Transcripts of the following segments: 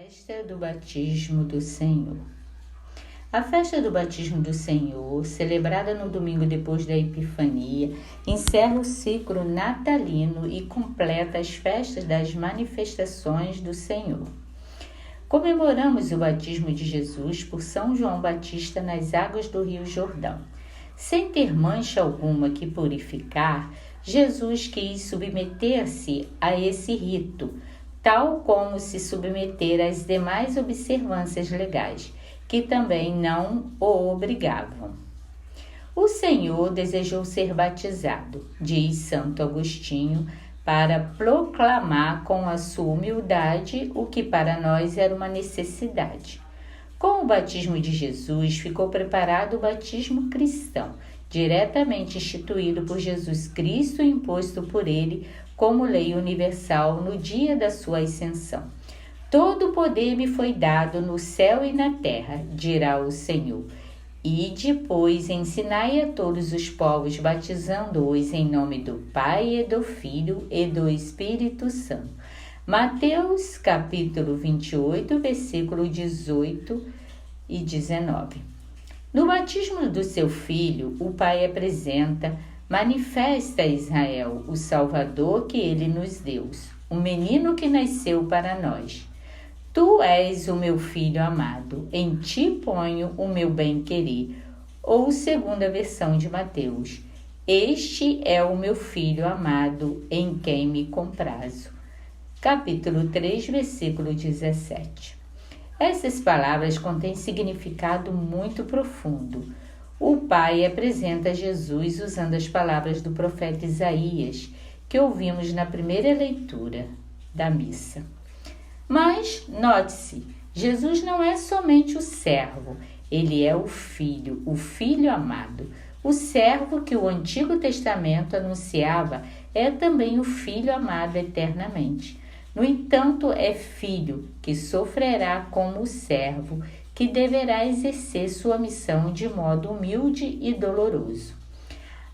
Festa do Batismo do Senhor. A festa do Batismo do Senhor, celebrada no domingo depois da Epifania, encerra o ciclo natalino e completa as festas das manifestações do Senhor. Comemoramos o batismo de Jesus por São João Batista nas águas do Rio Jordão. Sem ter mancha alguma que purificar, Jesus quis submeter-se a esse rito, tal como se submeter às demais observâncias legais, que também não o obrigavam. O Senhor desejou ser batizado, diz Santo Agostinho, para proclamar com a sua humildade o que para nós era uma necessidade. Com o batismo de Jesus, ficou preparado o batismo cristão, diretamente instituído por Jesus Cristo e imposto por ele como lei universal no dia da sua ascensão. Todo o poder me foi dado no céu e na terra, dirá o Senhor. E depois ensinai a todos os povos, batizando-os em nome do Pai e do Filho e do Espírito Santo. Mateus capítulo 28, versículo 18 e 19. No batismo do seu filho, o Pai manifesta a Israel o Salvador que ele nos deu, o menino que nasceu para nós. Tu és o meu filho amado, em ti ponho o meu bem-querer. Ou segunda versão de Mateus. Este é o meu filho amado, em quem me comprazo. Capítulo 3, versículo 17. Essas palavras contêm significado muito profundo. O Pai apresenta Jesus usando as palavras do profeta Isaías, que ouvimos na primeira leitura da missa. Mas, note-se, Jesus não é somente o servo, ele é o filho amado. O servo que o Antigo Testamento anunciava é também o filho amado eternamente. No entanto, é filho que sofrerá como servo, que deverá exercer sua missão de modo humilde e doloroso.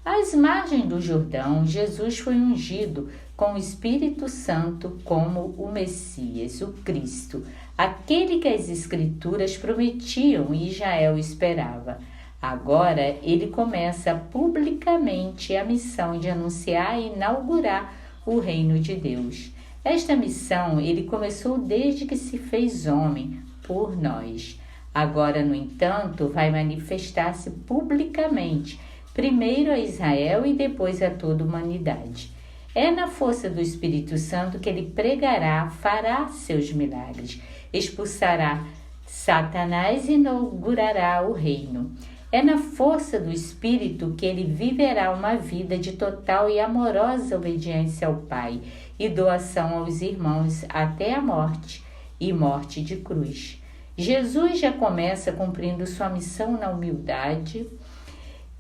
Às margens do Jordão, Jesus foi ungido com o Espírito Santo como o Messias, o Cristo, aquele que as Escrituras prometiam e Israel esperava. Agora ele começa publicamente a missão de anunciar e inaugurar o reino de Deus. Esta missão ele começou desde que se fez homem por nós. Agora, no entanto, vai manifestar-se publicamente, primeiro a Israel e depois a toda a humanidade. É na força do Espírito Santo que ele pregará, fará seus milagres, expulsará Satanás e inaugurará o reino. É na força do Espírito que ele viverá uma vida de total e amorosa obediência ao Pai e doação aos irmãos até a morte e morte de cruz. Jesus já começa cumprindo sua missão na humildade.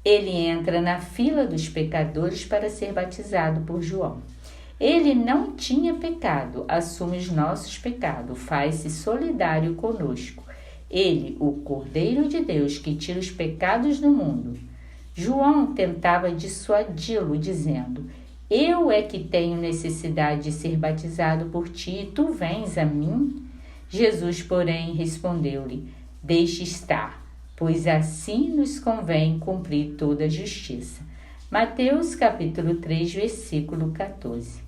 Ele entra na fila dos pecadores para ser batizado por João. Ele não tinha pecado, assume os nossos pecados, faz-se solidário conosco. Ele, o Cordeiro de Deus, que tira os pecados do mundo. João tentava dissuadi-lo, dizendo: Eu é que tenho necessidade de ser batizado por ti, e tu vens a mim? Jesus, porém, respondeu-lhe: Deixe estar, pois assim nos convém cumprir toda a justiça. Mateus capítulo 3, versículo 14.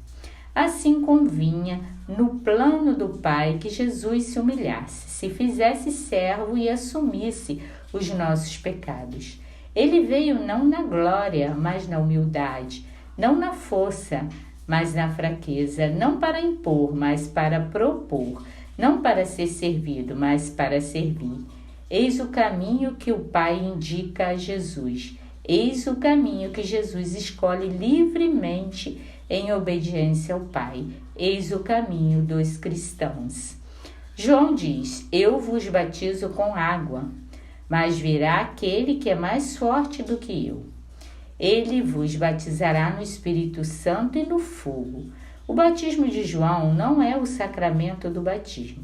Assim convinha, no plano do Pai, que Jesus se humilhasse, se fizesse servo e assumisse os nossos pecados. Ele veio não na glória, mas na humildade, não na força, mas na fraqueza, não para impor, mas para propor, não para ser servido, mas para servir. Eis o caminho que o Pai indica a Jesus. Eis o caminho que Jesus escolhe livremente em obediência ao Pai. Eis o caminho dos cristãos. João diz: Eu vos batizo com água, mas virá aquele que é mais forte do que eu. Ele vos batizará no Espírito Santo e no fogo. O batismo de João não é o sacramento do batismo.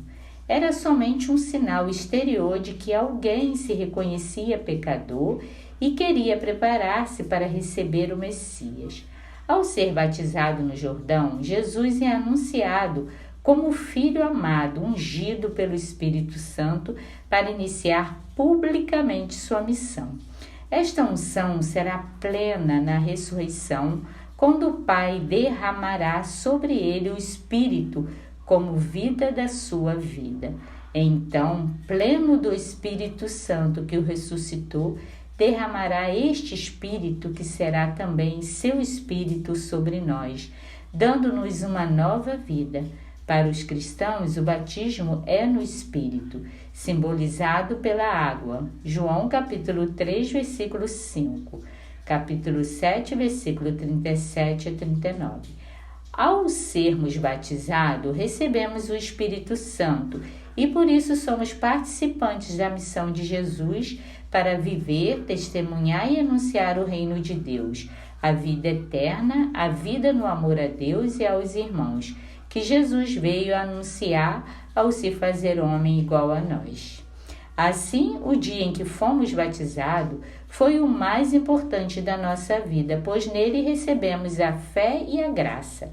Era somente um sinal exterior de que alguém se reconhecia pecador e queria preparar-se para receber o Messias. Ao ser batizado no Jordão, Jesus é anunciado como filho amado, ungido pelo Espírito Santo para iniciar publicamente sua missão. Esta unção será plena na ressurreição, quando o Pai derramará sobre ele o Espírito como vida da sua vida. Então, pleno do Espírito Santo que o ressuscitou, derramará este Espírito que será também seu Espírito sobre nós, dando-nos uma nova vida. Para os cristãos, o batismo é no Espírito, simbolizado pela água. João capítulo 3, versículo 5, capítulo 7, versículo 37 a 39. Ao sermos batizados, recebemos o Espírito Santo e por isso somos participantes da missão de Jesus para viver, testemunhar e anunciar o reino de Deus, a vida eterna, a vida no amor a Deus e aos irmãos, que Jesus veio anunciar ao se fazer homem igual a nós. Assim, o dia em que fomos batizados foi o mais importante da nossa vida, pois nele recebemos a fé e a graça.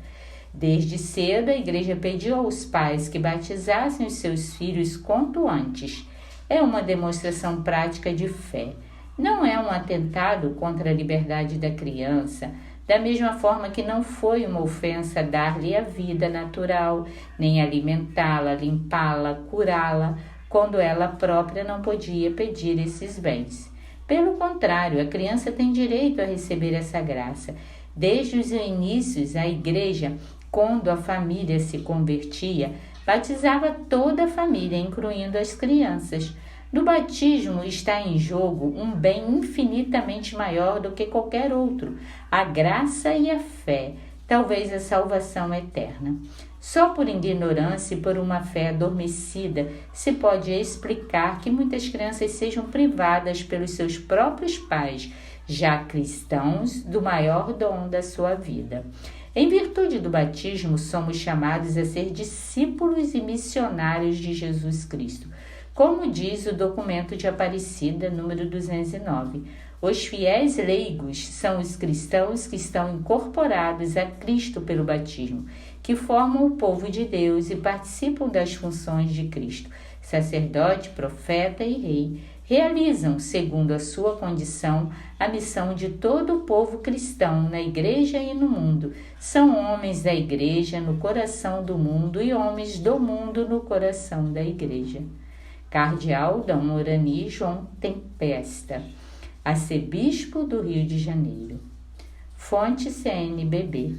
Desde cedo, a igreja pediu aos pais que batizassem os seus filhos quanto antes. É uma demonstração prática de fé. Não é um atentado contra a liberdade da criança, da mesma forma que não foi uma ofensa dar-lhe a vida natural, nem alimentá-la, limpá-la, curá-la, quando ela própria não podia pedir esses bens. Pelo contrário, a criança tem direito a receber essa graça. Desde os inícios, a igreja, quando a família se convertia, batizava toda a família, incluindo as crianças. No batismo está em jogo um bem infinitamente maior do que qualquer outro, a graça e a fé, talvez a salvação eterna. Só por ignorância e por uma fé adormecida se pode explicar que muitas crianças sejam privadas pelos seus próprios pais, já cristãos, do maior dom da sua vida. Em virtude do batismo, somos chamados a ser discípulos e missionários de Jesus Cristo. Como diz o documento de Aparecida, número 209, os fiéis leigos são os cristãos que estão incorporados a Cristo pelo batismo, que formam o povo de Deus e participam das funções de Cristo, sacerdote, profeta e rei. Realizam, segundo a sua condição, a missão de todo o povo cristão na igreja e no mundo. São homens da igreja no coração do mundo e homens do mundo no coração da igreja. Cardeal Dom Orani João Tempesta, arcebispo do Rio de Janeiro. Fonte CNBB.